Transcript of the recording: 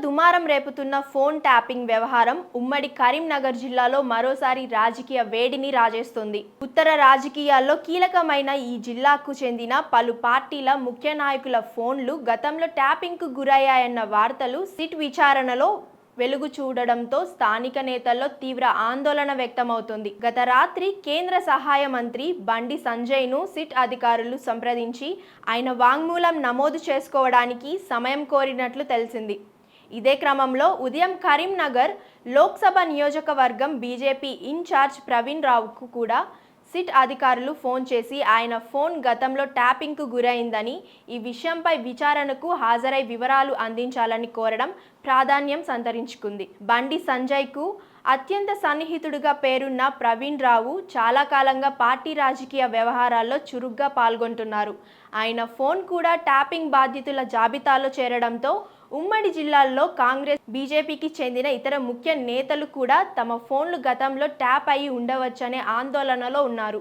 దుమారం రేపుతున్న phone tapping వ్యవహారం ఉమ్మడి కరీంనగర్ జిల్లాలో మరోసారి రాజకీయ వేడిని రాజేస్తుంది. ఉత్తర రాజకీయాల్లో కీలకమైన ఈ జిల్లాకు చెందిన పలు పార్టీల ముఖ్య నాయకుల ఫోన్లు గతంలో ట్యాపింగ్కు గురయ్యాయన్న వార్తలు సిట్ విచారణలో వెలుగు చూడడంతో స్థానిక నేతల్లో తీవ్ర ఆందోళన వ్యక్తమవుతుంది. గత రాత్రి కేంద్ర సహాయ మంత్రి బండి సంజయ్ను సిట్ అధికారులు సంప్రదించి ఆయన వాంగ్మూలం నమోదు చేసుకోవడానికి సమయం కోరినట్లు తెలిసింది. ఇదే క్రమంలో ఉదయం కరీంనగర్ లోక్సభ నియోజకవర్గం బీజేపీ ఇన్ఛార్జ్ ప్రవీణ్ రావుకు కూడా సిట్ అధికారులు ఫోన్ చేసి ఆయన ఫోన్ గతంలో ట్యాపింగ్కు గురైందని, ఈ విషయంపై విచారణకు హాజరై వివరాలు అందించాలని కోరడం ప్రాధాన్యం సంతరించుకుంది. బండి సంజయ్కు అత్యంత సన్నిహితుడిగా పేరున్న ప్రవీణ్ రావు చాలా కాలంగా పార్టీ రాజకీయ వ్యవహారాల్లో చురుగ్గా పాల్గొంటున్నారు. ఆయన ఫోన్ కూడా ట్యాపింగ్ బాధితుల జాబితాలో చేరడంతో ఉమ్మడి జిల్లాల్లో కాంగ్రెస్, బీజేపీకి చెందిన ఇతర ముఖ్య నేతలు కూడా తమ ఫోన్లు గతంలో ట్యాప్ అయి ఉండవచ్చనే ఆందోళనలో ఉన్నారు.